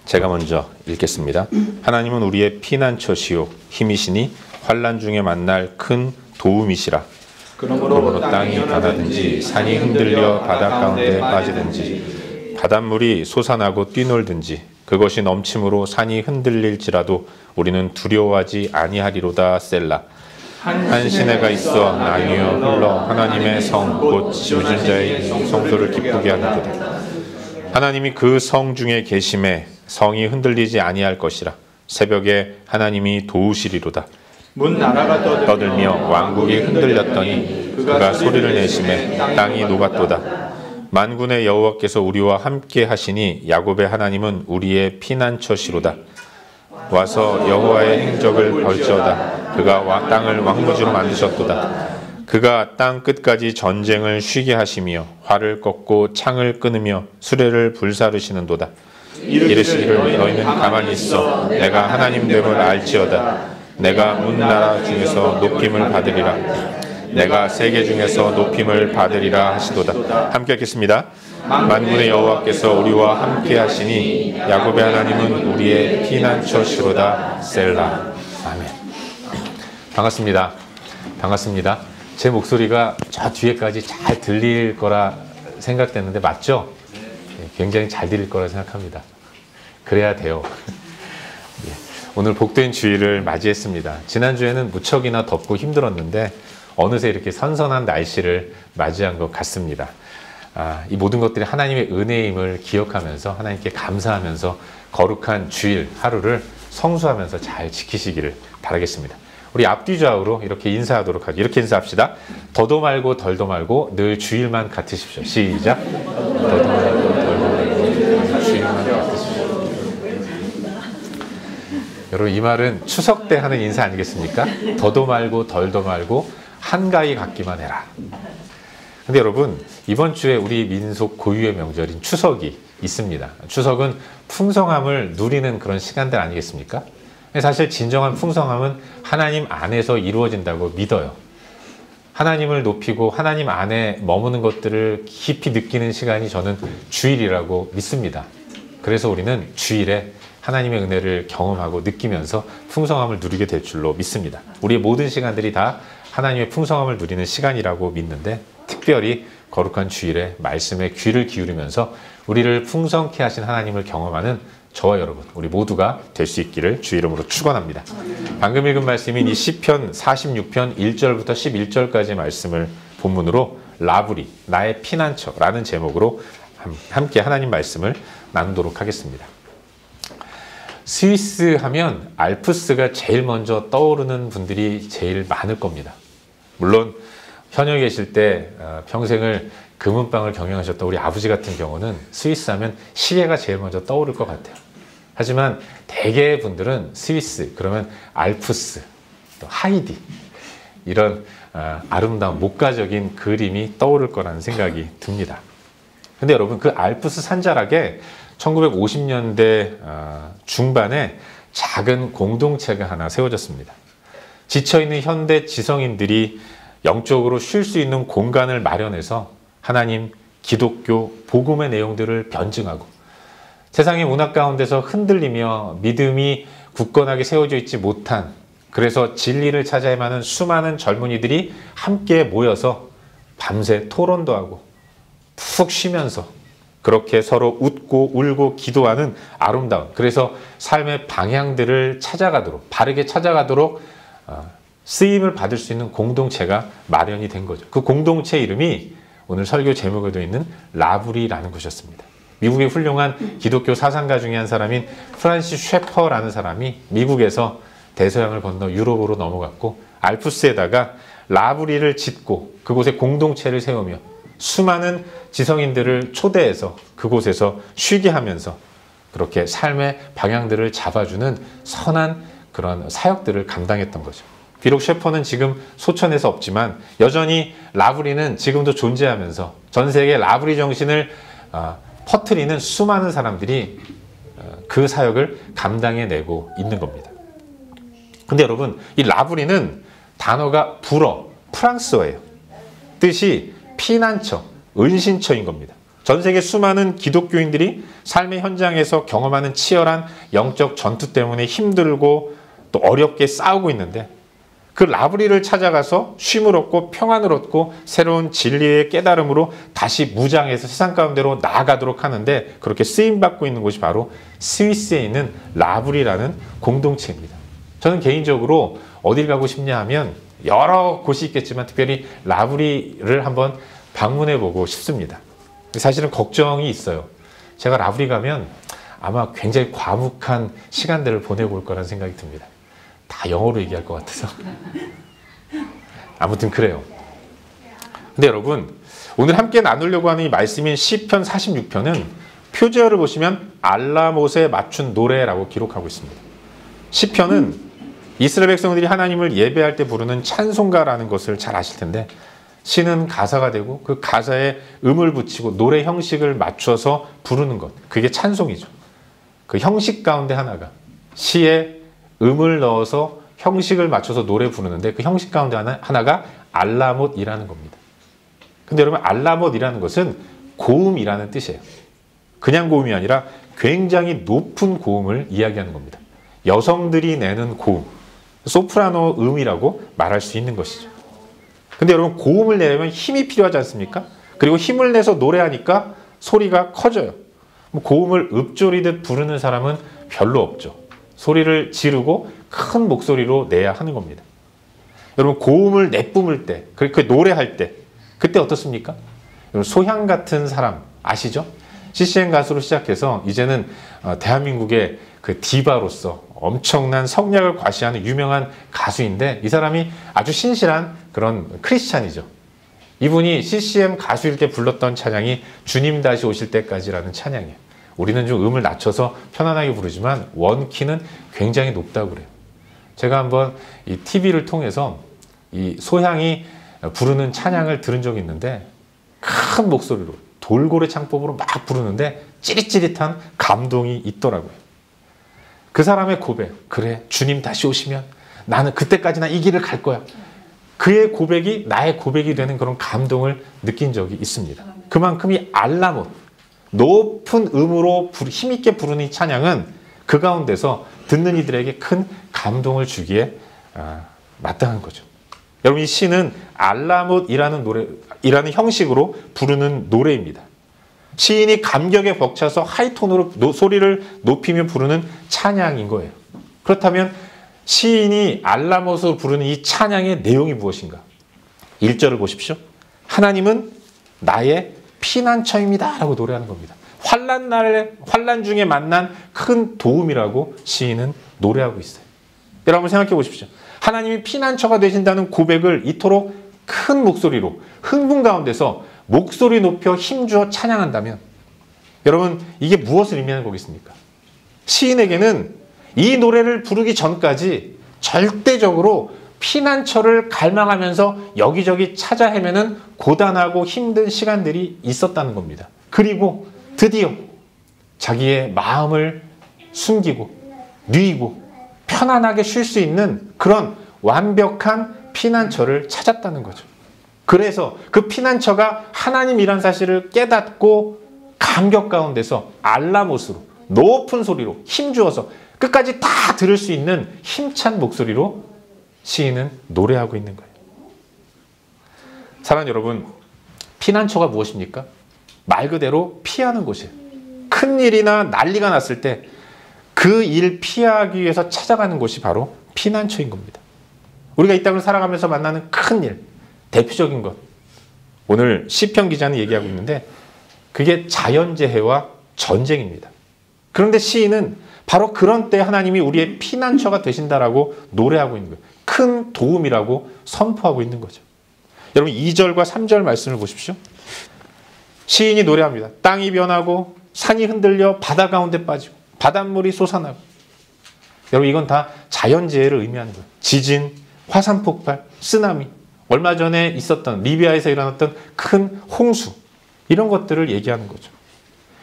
제가 먼저 읽겠습니다. 하나님은 우리의 피난처시요 힘이시니 환난 중에 만날 큰 도움이시라. 그러므로 땅이 변하든지 산이 흔들려 바다 가운데 빠지든지 바닷물이 솟아나고 뛰놀든지 그것이 넘침으로 산이 흔들릴지라도 우리는 두려워하지 아니하리로다. 셀라. 한 시내가 있어 나뉘어 흘러 하나님의 성 곧 지으신 자의 성소를 기쁘게 하는도다. 하나님이 그 성 중에 계심에 성이 흔들리지 아니할 것이라. 새벽에 하나님이 도우시리로다. 문 나라가 떠들며 왕국이 흔들렸더니 그가 소리를 내심에 땅이 녹았도다. 만군의 여호와께서 우리와 함께 하시니 야곱의 하나님은 우리의 피난처시로다. 와서 여호와의 행적을 볼지어다. 그가 땅을 왕무지로 만드셨도다. 그가 땅 끝까지 전쟁을 쉬게 하시며 활을 꺾고 창을 끊으며 수레를 불사르시는도다. 이르시기를 너희는 가만히 있어 내가 하나님 됨을 알지어다. 내가 문 나라 중에서 높임을 받으리라. 내가 세계 중에서 높임을 받으리라 하시도다. 함께 읽겠습니다. 만군의 여호와께서 우리와 함께 하시니 야곱의 하나님은 우리의 피난처시로다. 셀라. 아멘. 반갑습니다. 반갑습니다. 제 목소리가 저 뒤에까지 잘 들릴 거라 생각됐는데 맞죠? 굉장히 잘 들릴 거라 생각합니다. 그래야 돼요. 오늘 복된 주일을 맞이했습니다. 지난주에는 무척이나 덥고 힘들었는데 어느새 이렇게 선선한 날씨를 맞이한 것 같습니다. 이 모든 것들이 하나님의 은혜임을 기억하면서 하나님께 감사하면서 거룩한 주일 하루를 성수하면서 잘 지키시기를 바라겠습니다. 우리 앞뒤 좌우로 이렇게 인사하도록 하죠. 이렇게 인사합시다. 더도 말고 덜도 말고 늘 주일만 같으십시오. 시작. 더도 말고 덜도 말고 늘 주일만 같으십시오. 여러분, 이 말은 추석 때 하는 인사 아니겠습니까? 더도 말고 덜도 말고 한가위 갖기만 해라. 근데 여러분, 이번 주에 우리 민속 고유의 명절인 추석이 있습니다. 추석은 풍성함을 누리는 그런 시간들 아니겠습니까? 사실 진정한 풍성함은 하나님 안에서 이루어진다고 믿어요. 하나님을 높이고 하나님 안에 머무는 것들을 깊이 느끼는 시간이 저는 주일이라고 믿습니다. 그래서 우리는 주일에 하나님의 은혜를 경험하고 느끼면서 풍성함을 누리게 될 줄로 믿습니다. 우리의 모든 시간들이 다 하나님의 풍성함을 누리는 시간이라고 믿는데 특별히 거룩한 주일에 말씀에 귀를 기울이면서 우리를 풍성케 하신 하나님을 경험하는 저와 여러분, 우리 모두가 될 수 있기를 주 이름으로 축원합니다. 방금 읽은 말씀인 이 시편 46편 1절부터 11절까지 말씀을 본문으로 라브리, 나의 피난처라는 제목으로 함께 하나님 말씀을 나누도록 하겠습니다. 스위스 하면 알프스가 제일 먼저 떠오르는 분들이 제일 많을 겁니다. 물론 현역에 계실 때 평생을 금은방을 경영하셨던 우리 아버지 같은 경우는 스위스 하면 시계가 제일 먼저 떠오를 것 같아요. 하지만 대개 분들은 스위스 그러면 알프스, 또 하이디 이런 아름다운 목가적인 그림이 떠오를 거라는 생각이 듭니다. 근데 여러분, 그 알프스 산자락에 1950년대 중반에 작은 공동체가 하나 세워졌습니다. 지쳐있는 현대 지성인들이 영적으로 쉴 수 있는 공간을 마련해서 하나님, 기독교, 복음의 내용들을 변증하고 세상의 문화 가운데서 흔들리며 믿음이 굳건하게 세워져 있지 못한, 그래서 진리를 찾아야 하는 수많은 젊은이들이 함께 모여서 밤새 토론도 하고 푹 쉬면서 그렇게 서로 웃고 울고 기도하는 아름다운, 그래서 삶의 방향들을 찾아가도록, 바르게 찾아가도록 쓰임을 받을 수 있는 공동체가 마련이 된 거죠. 그 공동체 이름이 오늘 설교 제목에도 있는 라브리라는 것이었습니다. 미국의 훌륭한 기독교 사상가 중에 한 사람인 프란시스 셰퍼라는 사람이 미국에서 대서양을 건너 유럽으로 넘어갔고 알프스에다가 라브리를 짓고 그곳에 공동체를 세우며 수많은 지성인들을 초대해서 그곳에서 쉬게 하면서 그렇게 삶의 방향들을 잡아주는 선한 그런 사역들을 감당했던 거죠. 비록 셰퍼는 지금 소천에서 없지만 여전히 라브리는 지금도 존재하면서 전 세계 라브리 정신을 퍼뜨리는 수많은 사람들이 그 사역을 감당해내고 있는 겁니다. 근데 여러분, 이 라브리는 단어가 불어, 프랑스어예요. 뜻이 피난처, 은신처인 겁니다. 전 세계 수많은 기독교인들이 삶의 현장에서 경험하는 치열한 영적 전투 때문에 힘들고 또 어렵게 싸우고 있는데 그 라브리를 찾아가서 쉼을 얻고 평안을 얻고 새로운 진리의 깨달음으로 다시 무장해서 세상 가운데로 나아가도록 하는데 그렇게 쓰임받고 있는 곳이 바로 스위스에 있는 라브리라는 공동체입니다. 저는 개인적으로 어딜 가고 싶냐 하면 여러 곳이 있겠지만 특별히 라브리를 한번 방문해보고 싶습니다. 사실은 걱정이 있어요. 제가 라브리 가면 아마 굉장히 과묵한 시간들을 보내고 올 거라는 생각이 듭니다. 다 영어로 얘기할 것 같아서. 아무튼 그래요. 근데 여러분, 오늘 함께 나누려고 하는 이 말씀인 시편 46편은 표제어를 보시면 알라못에 맞춘 노래라고 기록하고 있습니다. 시편은 이스라엘 백성들이 하나님을 예배할 때 부르는 찬송가라는 것을 잘 아실 텐데 시는 가사가 되고 그 가사에 음을 붙이고 노래 형식을 맞춰서 부르는 것, 그게 찬송이죠. 그 형식 가운데 하나가 시에 음을 넣어서 형식을 맞춰서 노래 부르는데 그 형식 가운데 하나가 알라못이라는 겁니다. 근데 여러분, 알라못이라는 것은 고음이라는 뜻이에요. 그냥 고음이 아니라 굉장히 높은 고음을 이야기하는 겁니다. 여성들이 내는 고음, 소프라노 음이라고 말할 수 있는 것이죠. 근데 여러분, 고음을 내려면 힘이 필요하지 않습니까? 그리고 힘을 내서 노래하니까 소리가 커져요. 고음을 읊조리듯 부르는 사람은 별로 없죠. 소리를 지르고 큰 목소리로 내야 하는 겁니다. 여러분, 고음을 내뿜을 때, 그 노래할 때, 그때 어떻습니까? 여러분, 소향 같은 사람 아시죠? CCM 가수로 시작해서 이제는 대한민국의 그 디바로서 엄청난 성량을 과시하는 유명한 가수인데 이 사람이 아주 신실한 그런 크리스찬이죠. 이분이 CCM 가수일 때 불렀던 찬양이 주님 다시 오실 때까지라는 찬양이에요. 우리는 좀 음을 낮춰서 편안하게 부르지만 원키는 굉장히 높다고 그래요. 제가 한번 이 TV를 통해서 이 소향이 부르는 찬양을 들은 적이 있는데 큰 목소리로 돌고래 창법으로 막 부르는데 찌릿찌릿한 감동이 있더라고요. 그 사람의 고백, 그래 주님 다시 오시면 나는 그때까지나 이 길을 갈 거야. 그의 고백이 나의 고백이 되는 그런 감동을 느낀 적이 있습니다. 그만큼 이 알라못, 높은 음으로 힘있게 부르는 이 찬양은 그 가운데서 듣는 이들에게 큰 감동을 주기에 마땅한 거죠. 여러분, 이 시는 알라못이라는 형식으로 부르는 노래입니다. 시인이 감격에 벅차서 하이톤으로 소리를 높이며 부르는 찬양인 거예요. 그렇다면 시인이 알라못으로 부르는 이 찬양의 내용이 무엇인가? 1절을 보십시오. 하나님은 나의 피난처입니다 라고 노래하는 겁니다. 환난 중에 만난 큰 도움이라고 시인은 노래하고 있어요. 여러분 생각해 보십시오. 하나님이 피난처가 되신다는 고백을 이토록 큰 목소리로 흥분 가운데서 목소리 높여 힘주어 찬양한다면 여러분, 이게 무엇을 의미하는 거겠습니까? 시인에게는 이 노래를 부르기 전까지 절대적으로 피난처를 갈망하면서 여기저기 찾아 헤매는 고단하고 힘든 시간들이 있었다는 겁니다. 그리고 드디어 자기의 마음을 숨기고 누이고 편안하게 쉴 수 있는 그런 완벽한 피난처를 찾았다는 거죠. 그래서 그 피난처가 하나님이란 사실을 깨닫고 감격 가운데서 알라못으로 높은 소리로 힘주어서 끝까지 다 들을 수 있는 힘찬 목소리로 시인은 노래하고 있는 거예요. 사랑하는 여러분, 피난처가 무엇입니까? 말 그대로 피하는 곳이에요. 큰일이나 난리가 났을 때 그 일 피하기 위해서 찾아가는 곳이 바로 피난처인 겁니다. 우리가 이 땅을 살아가면서 만나는 큰일, 대표적인 것, 오늘 시편 기자는 얘기하고 있는데 그게 자연재해와 전쟁입니다. 그런데 시인은 바로 그런 때 하나님이 우리의 피난처가 되신다라고 노래하고 있는 거예요. 큰 도움이라고 선포하고 있는 거죠. 여러분 2절과 3절 말씀을 보십시오. 시인이 노래합니다. 땅이 변하고 산이 흔들려 바다 가운데 빠지고 바닷물이 솟아나고. 여러분 이건 다 자연재해를 의미하는 거예요. 지진, 화산폭발, 쓰나미, 얼마 전에 있었던 리비아에서 일어났던 큰 홍수, 이런 것들을 얘기하는 거죠.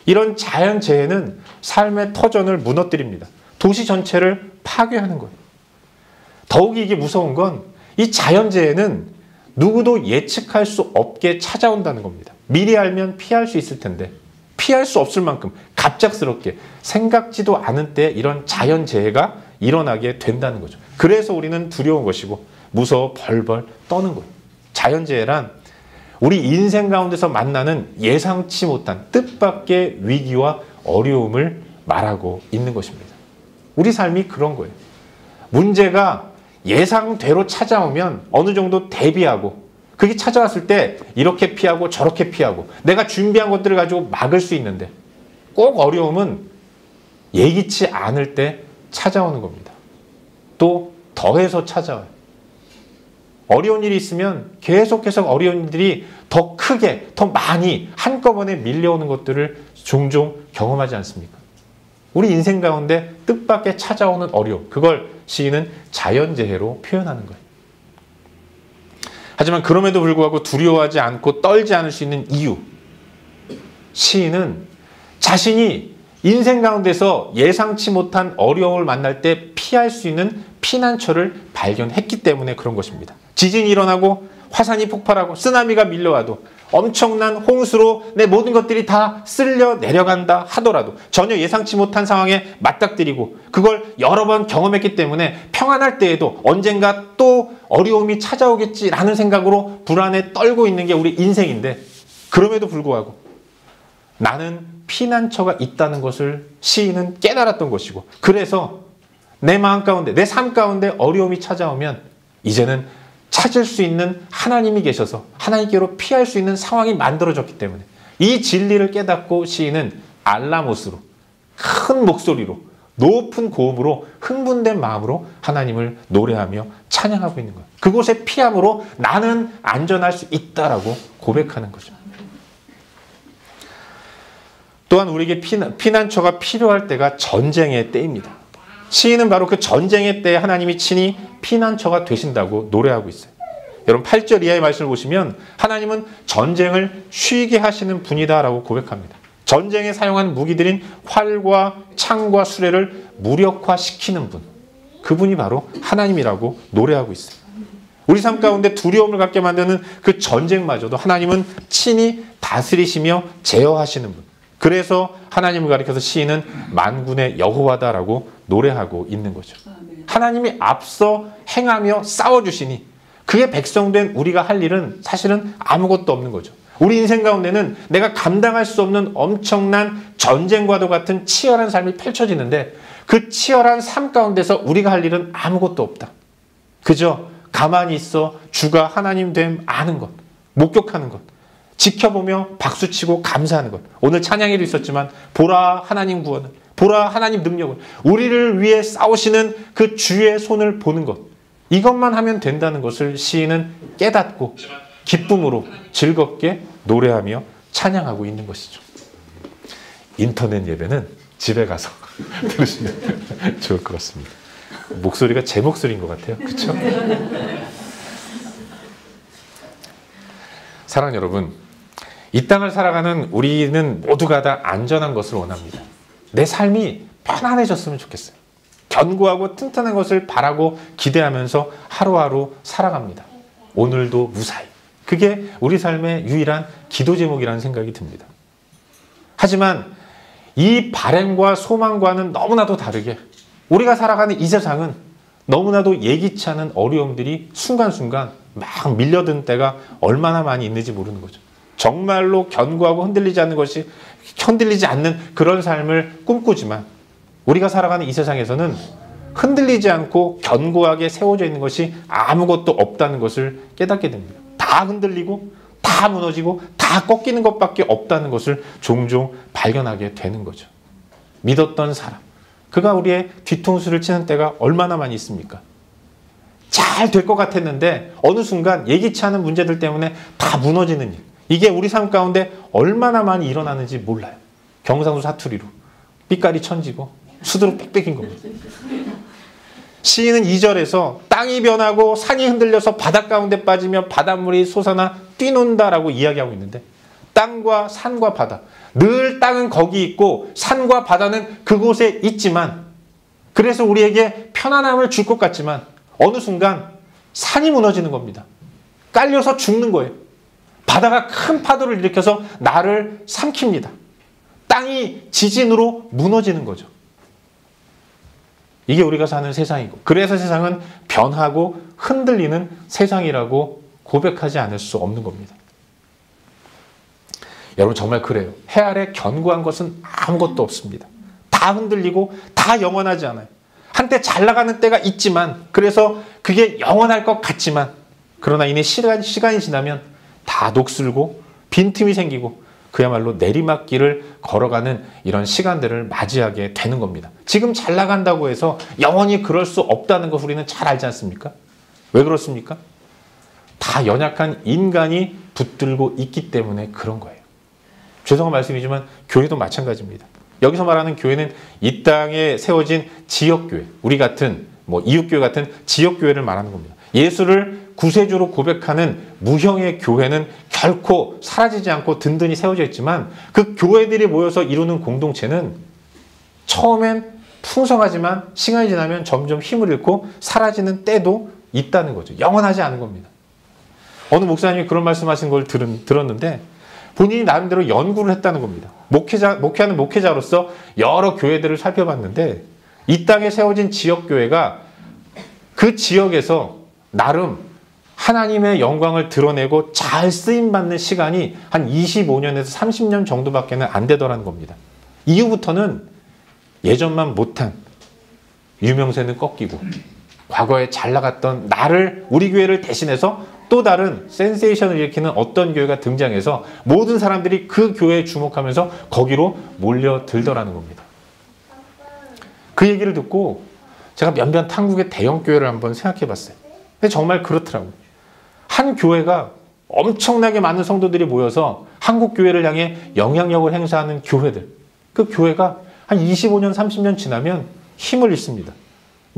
이런 자연재해는 삶의 터전을 무너뜨립니다. 도시 전체를 파괴하는 거예요. 더욱이 이게 무서운 건 이 자연재해는 누구도 예측할 수 없게 찾아온다는 겁니다. 미리 알면 피할 수 있을 텐데 피할 수 없을 만큼 갑작스럽게 생각지도 않은 때 이런 자연재해가 일어나게 된다는 거죠. 그래서 우리는 두려운 것이고 무서워 벌벌 떠는 거예요. 자연재해란 우리 인생 가운데서 만나는 예상치 못한 뜻밖의 위기와 어려움을 말하고 있는 것입니다. 우리 삶이 그런 거예요. 문제가 예상대로 찾아오면 어느 정도 대비하고 그게 찾아왔을 때 이렇게 피하고 저렇게 피하고 내가 준비한 것들을 가지고 막을 수 있는데 꼭 어려움은 예기치 않을 때 찾아오는 겁니다. 또 더해서 찾아와요. 어려운 일이 있으면 계속해서 어려운 일들이 더 크게, 더 많이 한꺼번에 밀려오는 것들을 종종 경험하지 않습니까? 우리 인생 가운데 뜻밖의 찾아오는 어려움, 그걸 시인은 자연재해로 표현하는 거예요. 하지만 그럼에도 불구하고 두려워하지 않고 떨지 않을 수 있는 이유, 시인은 자신이 인생 가운데서 예상치 못한 어려움을 만날 때 피할 수 있는 피난처를 발견했기 때문에 그런 것입니다. 지진이 일어나고 화산이 폭발하고 쓰나미가 밀려와도 엄청난 홍수로 내 모든 것들이 다 쓸려 내려간다 하더라도 전혀 예상치 못한 상황에 맞닥뜨리고 그걸 여러 번 경험했기 때문에 평안할 때에도 언젠가 또 어려움이 찾아오겠지라는 생각으로 불안에 떨고 있는 게 우리 인생인데, 그럼에도 불구하고 나는 피난처가 있다는 것을 시인은 깨달았던 것이고, 그래서 내 마음 가운데, 내 삶 가운데 어려움이 찾아오면 이제는 찾을 수 있는 하나님이 계셔서 하나님께로 피할 수 있는 상황이 만들어졌기 때문에 이 진리를 깨닫고 시인은 알라모스로, 큰 목소리로, 높은 고음으로, 흥분된 마음으로 하나님을 노래하며 찬양하고 있는 거예요. 그곳에 피함으로 나는 안전할 수 있다라고 고백하는 거죠. 또한 우리에게 피난처가 필요할 때가 전쟁의 때입니다. 시인은 바로 그 전쟁의 때에 하나님이 친히 피난처가 되신다고 노래하고 있어요. 여러분 8절 이하의 말씀을 보시면 하나님은 전쟁을 쉬게 하시는 분이다라고 고백합니다. 전쟁에 사용한 무기들인 활과 창과 수레를 무력화시키는 분, 그분이 바로 하나님이라고 노래하고 있어요. 우리 삶 가운데 두려움을 갖게 만드는 그 전쟁마저도 하나님은 친히 다스리시며 제어하시는 분, 그래서 하나님을 가리켜서 시인은 만군의 여호와다라고 노래하고 있는 거죠. 하나님이 앞서 행하며 싸워주시니 그의 백성된 우리가 할 일은 사실은 아무것도 없는 거죠. 우리 인생 가운데는 내가 감당할 수 없는 엄청난 전쟁과도 같은 치열한 삶이 펼쳐지는데 그 치열한 삶 가운데서 우리가 할 일은 아무것도 없다. 그저 가만히 있어 주가 하나님 됨 아는 것, 목격하는 것, 지켜보며 박수치고 감사하는 것. 오늘 찬양에도 있었지만 보라 하나님 구원을, 보라 하나님 능력을, 우리를 위해 싸우시는 그 주의 손을 보는 것, 이것만 하면 된다는 것을 시인은 깨닫고 기쁨으로 즐겁게 노래하며 찬양하고 있는 것이죠. 인터넷 예배는 집에 가서 들으시면 좋을 것 같습니다. 목소리가 제 목소리인 것 같아요. 그렇죠? 사랑하는 여러분, 이 땅을 살아가는 우리는 모두가 다 안전한 것을 원합니다. 내 삶이 편안해졌으면 좋겠어요. 견고하고 튼튼한 것을 바라고 기대하면서 하루하루 살아갑니다. 오늘도 무사히. 그게 우리 삶의 유일한 기도 제목이라는 생각이 듭니다. 하지만 이 바람과 소망과는 너무나도 다르게 우리가 살아가는 이 세상은 너무나도 예기치 않은 어려움들이 순간순간 막 밀려든 때가 얼마나 많이 있는지 모르는 거죠. 정말로 견고하고 흔들리지 않는 그런 삶을 꿈꾸지만 우리가 살아가는 이 세상에서는 흔들리지 않고 견고하게 세워져 있는 것이 아무것도 없다는 것을 깨닫게 됩니다. 다 흔들리고 다 무너지고 다 꺾이는 것밖에 없다는 것을 종종 발견하게 되는 거죠. 믿었던 사람, 그가 우리의 뒤통수를 치는 때가 얼마나 많이 있습니까? 잘 될 것 같았는데 어느 순간 예기치 않은 문제들 때문에 다 무너지는 일, 이게 우리 삶 가운데 얼마나 많이 일어나는지 몰라요. 경상도 사투리로 삐까리 천지고 수두룩 빽빽인 겁니다. 시인은 2절에서 땅이 변하고 산이 흔들려서 바닷 가운데 빠지며 바닷물이 솟아나 뛰논다라고 이야기하고 있는데, 땅과 산과 바다, 늘 땅은 거기 있고 산과 바다는 그곳에 있지만, 그래서 우리에게 편안함을 줄 것 같지만 어느 순간 산이 무너지는 겁니다. 깔려서 죽는 거예요. 바다가 큰 파도를 일으켜서 나를 삼킵니다. 땅이 지진으로 무너지는 거죠. 이게 우리가 사는 세상이고, 그래서 세상은 변하고 흔들리는 세상이라고 고백하지 않을 수 없는 겁니다. 여러분 정말 그래요. 해 아래 견고한 것은 아무것도 없습니다. 다 흔들리고 다 영원하지 않아요. 한때 잘 나가는 때가 있지만, 그래서 그게 영원할 것 같지만, 그러나 이내 시간이 지나면 다 녹슬고 빈틈이 생기고 그야말로 내리막길을 걸어가는 이런 시간들을 맞이하게 되는 겁니다. 지금 잘 나간다고 해서 영원히 그럴 수 없다는 거 우리는 잘 알지 않습니까? 왜 그렇습니까? 다 연약한 인간이 붙들고 있기 때문에 그런 거예요. 죄송한 말씀이지만 교회도 마찬가지입니다. 여기서 말하는 교회는 이 땅에 세워진 지역교회, 우리 같은 이웃교회 같은 지역교회를 말하는 겁니다. 예수를 구세주로 고백하는 무형의 교회는 결코 사라지지 않고 든든히 세워져 있지만, 그 교회들이 모여서 이루는 공동체는 처음엔 풍성하지만 시간이 지나면 점점 힘을 잃고 사라지는 때도 있다는 거죠. 영원하지 않은 겁니다. 어느 목사님이 그런 말씀하신 걸 들었는데, 본인이 나름대로 연구를 했다는 겁니다. 목회하는 목회자로서 여러 교회들을 살펴봤는데, 이 땅에 세워진 지역교회가 그 지역에서 나름 하나님의 영광을 드러내고 잘 쓰임받는 시간이 한 25년에서 30년 정도밖에는 안 되더라는 겁니다. 이후부터는 예전만 못한 유명세는 꺾이고, 과거에 잘 나갔던 우리 교회를 대신해서 또 다른 센세이션을 일으키는 어떤 교회가 등장해서 모든 사람들이 그 교회에 주목하면서 거기로 몰려들더라는 겁니다. 그 얘기를 듣고 제가 몇몇 한국의 대형 교회를 한번 생각해 봤어요. 근데 정말 그렇더라고요. 한 교회가 엄청나게 많은 성도들이 모여서 한국 교회를 향해 영향력을 행사하는 교회들, 그 교회가 한 25년, 30년 지나면 힘을 잃습니다.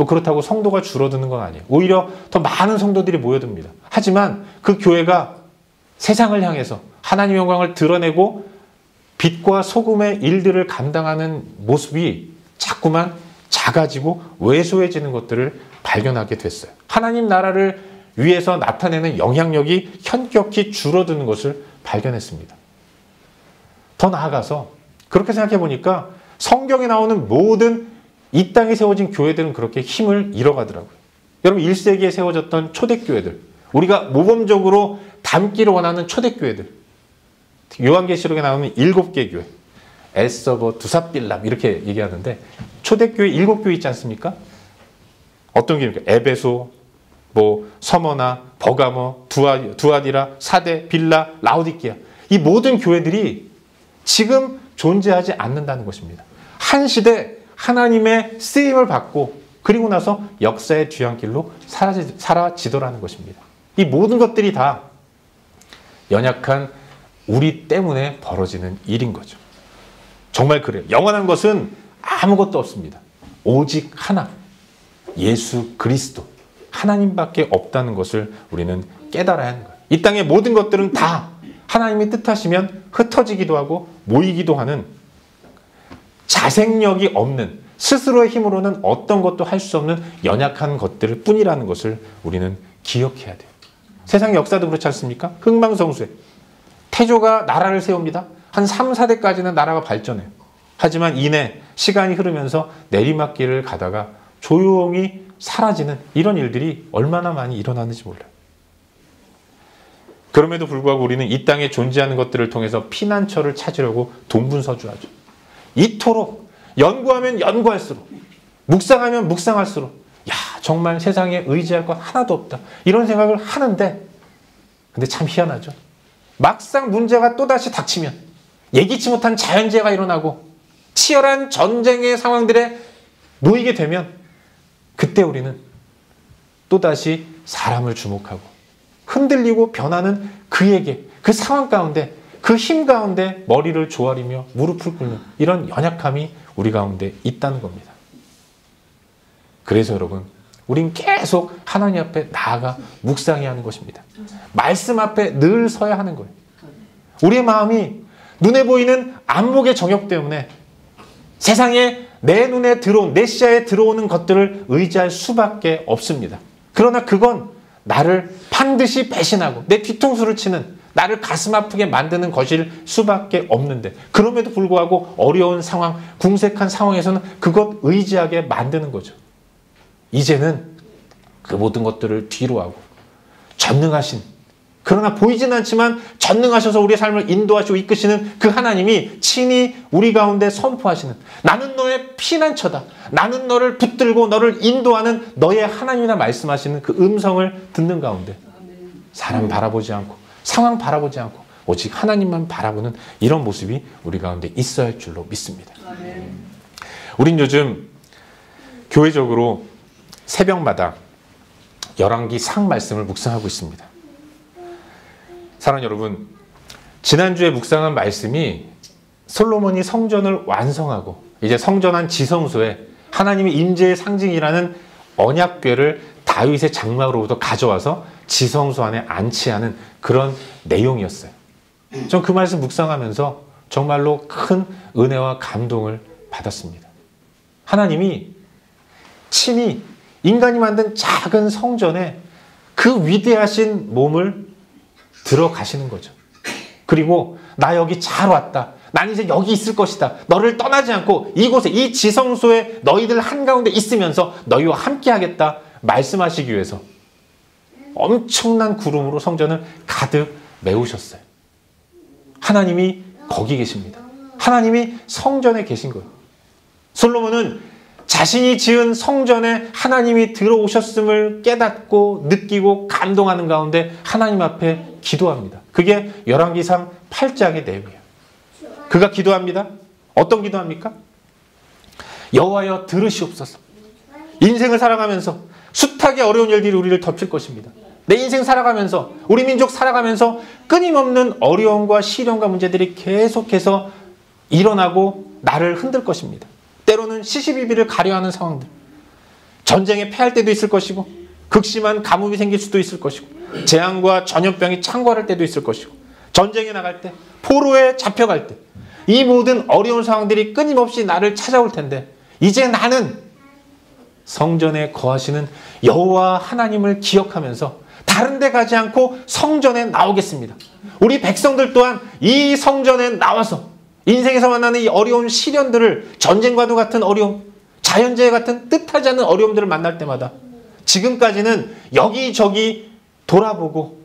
그렇다고 성도가 줄어드는 건 아니에요. 오히려 더 많은 성도들이 모여듭니다. 하지만 그 교회가 세상을 향해서 하나님의 영광을 드러내고 빛과 소금의 일들을 감당하는 모습이 자꾸만 작아지고 왜소해지는 것들을 발견하게 됐어요. 하나님 나라를 위해서 나타내는 영향력이 현격히 줄어드는 것을 발견했습니다. 더 나아가서 그렇게 생각해 보니까 성경에 나오는 모든 이 땅에 세워진 교회들은 그렇게 힘을 잃어가더라고요. 여러분 1세기에 세워졌던 초대교회들, 우리가 모범적으로 닮기를 원하는 초대교회들, 요한계시록에 나오는 7개 교회, 에서버, 두사빌람 이렇게 얘기하는데, 초대교회 7교회 있지 않습니까? 어떤 교회입니까? 에베소, 서머나, 버가모, 두아디라, 사데, 빌라, 라오디게아, 이 모든 교회들이 지금 존재하지 않는다는 것입니다. 한 시대 하나님의 쓰임을 받고 그리고 나서 역사의 뒤안길로 사라지더라는 것입니다. 이 모든 것들이 다 연약한 우리 때문에 벌어지는 일인 거죠. 정말 그래요. 영원한 것은 아무것도 없습니다. 오직 하나, 예수 그리스도, 하나님밖에 없다는 것을 우리는 깨달아야 하는 거예요. 이 땅의 모든 것들은 다 하나님이 뜻하시면 흩어지기도 하고 모이기도 하는 자생력이 없는, 스스로의 힘으로는 어떤 것도 할 수 없는 연약한 것들 뿐이라는 것을 우리는 기억해야 돼요. 세상의 역사도 그렇지 않습니까? 흥망성쇠. 태조가 나라를 세웁니다. 한 3, 4대까지는 나라가 발전해요. 하지만 이내 시간이 흐르면서 내리막길을 가다가 조용히 사라지는 이런 일들이 얼마나 많이 일어나는지 몰라요. 그럼에도 불구하고 우리는 이 땅에 존재하는 것들을 통해서 피난처를 찾으려고 동분서주하죠. 이토록 연구하면 연구할수록, 묵상하면 묵상할수록, 야, 정말 세상에 의지할 것 하나도 없다, 이런 생각을 하는데, 근데 참 희한하죠. 막상 문제가 또다시 닥치면, 예기치 못한 자연재해가 일어나고 치열한 전쟁의 상황들에 놓이게 되면, 그때 우리는 또다시 사람을 주목하고 흔들리고 변하는 그에게, 그 상황 가운데, 그 힘 가운데 머리를 조아리며 무릎을 꿇는 이런 연약함이 우리 가운데 있다는 겁니다. 그래서 여러분, 우린 계속 하나님 앞에 나아가 묵상해야 하는 것입니다. 말씀 앞에 늘 서야 하는 거예요. 우리의 마음이 눈에 보이는 안목의 정욕 때문에 세상에 내 눈에 들어온, 내 시야에 들어오는 것들을 의지할 수밖에 없습니다. 그러나 그건 나를 반드시 배신하고 내 뒤통수를 치는, 나를 가슴 아프게 만드는 것일 수밖에 없는데 그럼에도 불구하고 어려운 상황, 궁색한 상황에서는 그것 의지하게 만드는 거죠. 이제는 그 모든 것들을 뒤로 하고 전능하신, 그러나 보이진 않지만 전능하셔서 우리의 삶을 인도하시고 이끄시는 그 하나님이 친히 우리 가운데 선포하시는, 나는 너의 피난처다, 나는 너를 붙들고 너를 인도하는 너의 하나님이라 말씀하시는 그 음성을 듣는 가운데 사람 바라보지 않고 상황 바라보지 않고 오직 하나님만 바라보는 이런 모습이 우리 가운데 있어야 할 줄로 믿습니다. 우린 요즘 교회적으로 새벽마다 열왕기 상 말씀을 묵상하고 있습니다. 사랑하는 여러분, 지난주에 묵상한 말씀이 솔로몬이 성전을 완성하고 이제 성전한 지성소에 하나님의 임재의 상징이라는 언약궤를 다윗의 장막으로부터 가져와서 지성소 안에 안치하는 그런 내용이었어요. 전 그 말씀 묵상하면서 정말로 큰 은혜와 감동을 받았습니다. 하나님이 친히 인간이 만든 작은 성전에 그 위대하신 몸을 들어가시는 거죠. 그리고 나 여기 잘 왔다. 난 이제 여기 있을 것이다. 너를 떠나지 않고 이곳에 이 지성소에 너희들 한가운데 있으면서 너희와 함께 하겠다 말씀하시기 위해서 엄청난 구름으로 성전을 가득 메우셨어요. 하나님이 거기 계십니다. 하나님이 성전에 계신 거예요. 솔로몬은 자신이 지은 성전에 하나님이 들어오셨음을 깨닫고 느끼고 감동하는 가운데 하나님 앞에 기도합니다. 그게 열왕기상 8장의 내용이에요. 그가 기도합니다. 어떤 기도합니까? 여호와여 들으시옵소서. 인생을 살아가면서 숱하게 어려운 일들이 우리를 덮칠 것입니다. 내 인생 살아가면서 우리 민족 살아가면서 끊임없는 어려움과 시련과 문제들이 계속해서 일어나고 나를 흔들 것입니다. 때로는 시시비비를 가려하는 상황들, 전쟁에 패할 때도 있을 것이고 극심한 가뭄이 생길 수도 있을 것이고 재앙과 전염병이 창궐할 때도 있을 것이고 전쟁에 나갈 때, 포로에 잡혀갈 때 이 모든 어려운 상황들이 끊임없이 나를 찾아올 텐데 이제 나는 성전에 거하시는 여호와 하나님을 기억하면서 다른 데 가지 않고 성전에 나오겠습니다. 우리 백성들 또한 이 성전에 나와서 인생에서 만나는 이 어려운 시련들을, 전쟁과도 같은 어려움, 자연재해 같은 뜻하지 않은 어려움들을 만날 때마다 지금까지는 여기저기 돌아보고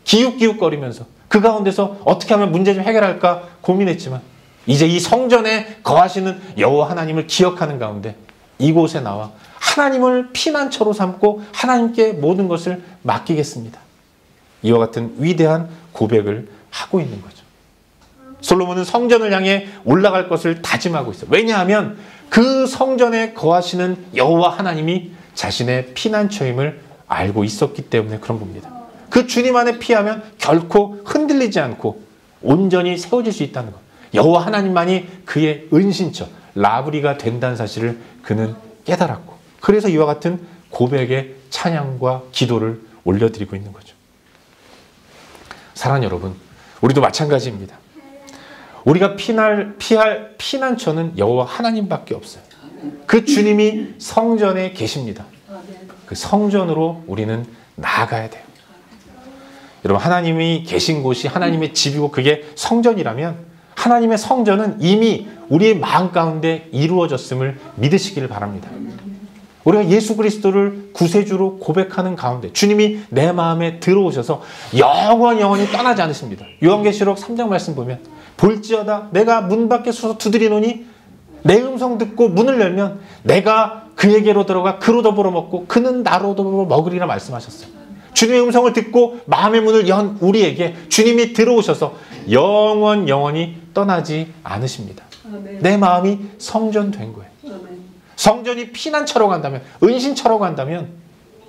기웃기웃거리면서 그 가운데서 어떻게 하면 문제 좀 해결할까 고민했지만 이제 이 성전에 거하시는 여호와 하나님을 기억하는 가운데 이곳에 나와 하나님을 피난처로 삼고 하나님께 모든 것을 맡기겠습니다. 이와 같은 위대한 고백을 하고 있는 거죠. 솔로몬은 성전을 향해 올라갈 것을 다짐하고 있어요. 왜냐하면 그 성전에 거하시는 여호와 하나님이 자신의 피난처임을 알고 있었기 때문에 그런 겁니다. 그 주님 안에 피하면 결코 흔들리지 않고 온전히 세워질 수 있다는 것. 여호와 하나님만이 그의 은신처, 라브리가 된다는 사실을 그는 깨달았고 그래서 이와 같은 고백의 찬양과 기도를 올려드리고 있는 거죠. 사랑하는 여러분, 우리도 마찬가지입니다. 우리가 피할 피난처는 여호와 하나님밖에 없어요. 그 주님이 성전에 계십니다. 그 성전으로 우리는 나아가야 돼요. 여러분, 하나님이 계신 곳이 하나님의 집이고 그게 성전이라면 하나님의 성전은 이미 우리의 마음 가운데 이루어졌음을 믿으시기를 바랍니다. 우리가 예수 그리스도를 구세주로 고백하는 가운데 주님이 내 마음에 들어오셔서 영원히 떠나지 않으십니다. 요한계시록 3장 말씀 보면 볼지어다 내가 문 밖에 서서 두드리노니 내 음성 듣고 문을 열면 내가 그에게로 들어가 그로 더불어 먹고 그는 나로 더불어 먹으리라 말씀하셨어요. 주님의 음성을 듣고 마음의 문을 연 우리에게 주님이 들어오셔서 영원히 떠나지 않으십니다. 내 마음이 성전된 거예요. 성전이 피난처로 간다면, 은신처로 간다면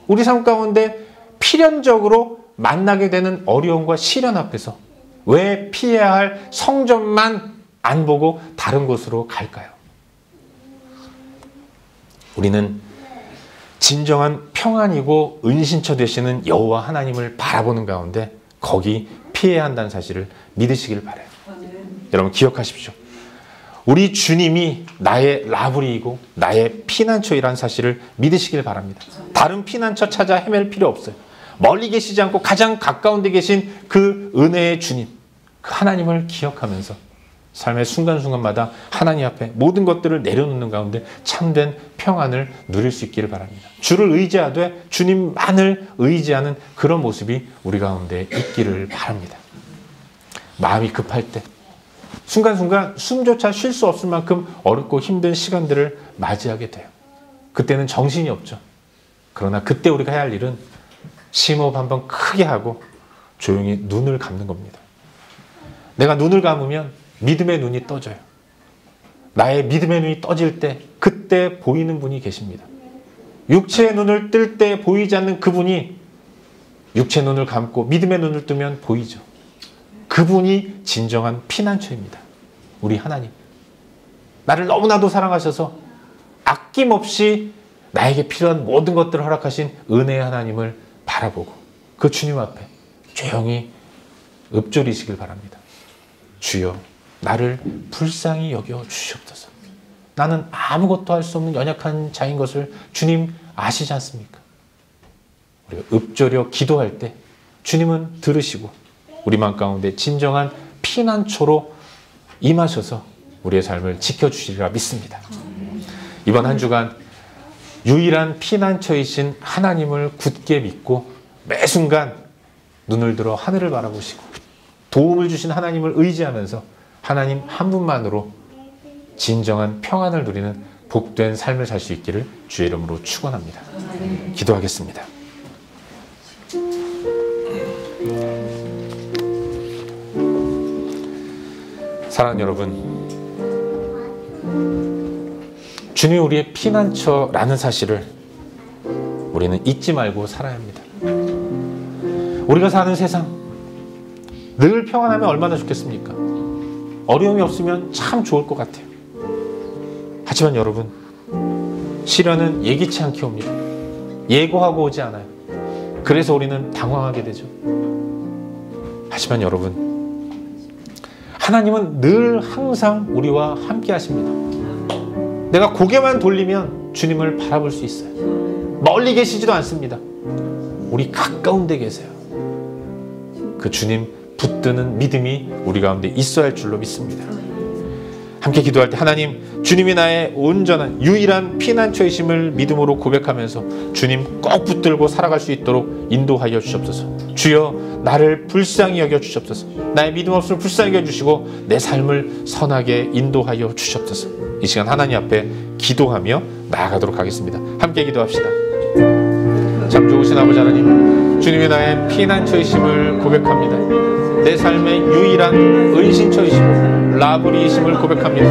우리 삶 가운데 필연적으로 만나게 되는 어려움과 시련 앞에서 왜 피해야 할 성전만 안 보고 다른 곳으로 갈까요? 우리는 진정한 평안이고 은신처 되시는 여호와 하나님을 바라보는 가운데 거기 피해야 한다는 사실을 믿으시길 바라요. 여러분 기억하십시오. 우리 주님이 나의 라브리이고 나의 피난처이라는 사실을 믿으시길 바랍니다. 다른 피난처 찾아 헤맬 필요 없어요. 멀리 계시지 않고 가장 가까운 데 계신 그 은혜의 주님, 그 하나님을 기억하면서 삶의 순간순간마다 하나님 앞에 모든 것들을 내려놓는 가운데 참된 평안을 누릴 수 있기를 바랍니다. 주를 의지하되 주님만을 의지하는 그런 모습이 우리 가운데 있기를 바랍니다. 마음이 급할 때, 순간순간 숨조차 쉴 수 없을 만큼 어렵고 힘든 시간들을 맞이하게 돼요. 그때는 정신이 없죠. 그러나 그때 우리가 해야 할 일은 심호흡 한번 크게 하고 조용히 눈을 감는 겁니다. 내가 눈을 감으면 믿음의 눈이 떠져요. 나의 믿음의 눈이 떠질 때 그때 보이는 분이 계십니다. 육체의 눈을 뜰 때 보이지 않는 그분이 육체의 눈을 감고 믿음의 눈을 뜨면 보이죠. 그분이 진정한 피난처입니다. 우리 하나님. 나를 너무나도 사랑하셔서 아낌없이 나에게 필요한 모든 것들을 허락하신 은혜의 하나님을 바라보고 그 주님 앞에 조용히 읊조리시길 바랍니다. 주여, 나를 불쌍히 여겨 주시옵소서. 나는 아무것도 할 수 없는 연약한 자인 것을 주님 아시지 않습니까? 우리가 읊조려 기도할 때 주님은 들으시고 우리 마음 가운데 진정한 피난처로 임하셔서 우리의 삶을 지켜주시리라 믿습니다. 이번 한 주간 유일한 피난처이신 하나님을 굳게 믿고 매 순간 눈을 들어 하늘을 바라보시고 도움을 주신 하나님을 의지하면서 하나님 한 분만으로 진정한 평안을 누리는 복된 삶을 살 수 있기를 주의 이름으로 축원합니다. 기도하겠습니다. 사랑하는 여러분, 주님이 우리의 피난처라는 사실을 우리는 잊지 말고 살아야 합니다. 우리가 사는 세상 늘 평안하면 얼마나 좋겠습니까? 어려움이 없으면 참 좋을 것 같아요. 하지만 여러분, 시련은 예기치 않게 옵니다. 예고하고 오지 않아요. 그래서 우리는 당황하게 되죠. 하지만 여러분, 하나님은 늘 항상 우리와 함께 하십니다. 내가 고개만 돌리면 주님을 바라볼 수 있어요. 멀리 계시지도 않습니다. 우리 가까운 데 계세요. 그 주님 붙드는 믿음이 우리 가운데 있어야 할 줄로 믿습니다. 함께 기도할 때 하나님, 주님이 나의 온전한 유일한 피난처이심을 믿음으로 고백하면서 주님 꼭 붙들고 살아갈 수 있도록 인도하여 주시옵소서. 주여, 나를 불쌍히 여겨 주시옵소서. 나의 믿음 없음을 불쌍히 여겨 주시고 내 삶을 선하게 인도하여 주시옵소서. 이 시간 하나님 앞에 기도하며 나아가도록 하겠습니다. 함께 기도합시다. 참 좋으신 아버지 하나님, 주님이 나의 피난처이심을 고백합니다. 내 삶의 유일한 은신처이시고 라브리이심을 고백합니다.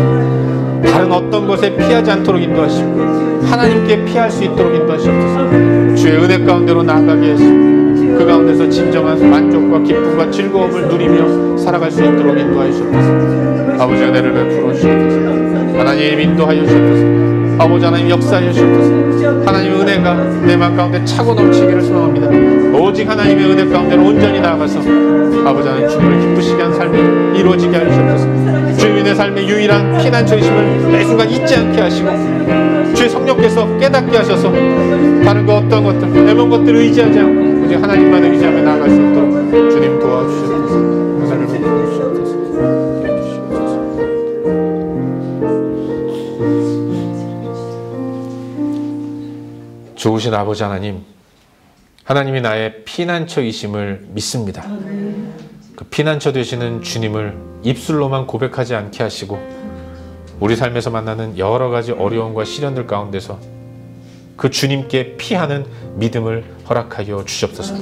다른 어떤 것에 피하지 않도록 인도하시고 하나님께 피할 수 있도록 인도하시옵소서. 주의 은혜 가운데로 나아가게 하시고 그 가운데서 진정한 만족과 기쁨과 즐거움을 누리며 살아갈 수 있도록 인도하여 주옵소서. 아버지 은혜를 베풀어 주옵소서. 하나님 인도하여 주옵소서. 아버지 하나님 역사하여 주옵소서. 하나님의 은혜가 내 마음 가운데 차고 넘치기를 소망합니다. 오직 하나님의 은혜 가운데로 온전히 나아가서 아버지 하나님 주님을 기쁘시게 한 삶이 이루어지게 하여 주옵소서. 주님이 내 삶의 유일한 피난처이심을 매 순간 잊지 않게 하시고 주의 성령께서 깨닫게 하셔서 다른 것 어떤 것들 애먼 것들을 의지하지 않고 오직 하나님만 의지하며 나아갈 수 있도록 주님 도와주시옵소서. 은혜를 베풀어 주시옵소서. 좋으신 아버지 하나님, 하나님이 나의 피난처이심을 믿습니다. 그 피난처 되시는 주님을 입술로만 고백하지 않게 하시고 우리 삶에서 만나는 여러 가지 어려움과 시련들 가운데서 그 주님께 피하는 믿음을 허락하여 주시옵소서.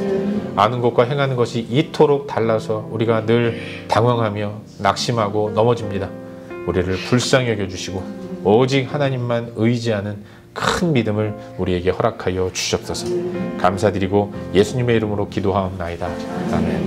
아는 것과 행하는 것이 이토록 달라서 우리가 늘 당황하며 낙심하고 넘어집니다. 우리를 불쌍히 여겨주시고 오직 하나님만 의지하는 큰 믿음을 우리에게 허락하여 주시옵소서. 감사드리고 예수님의 이름으로 기도하옵나이다. 아멘.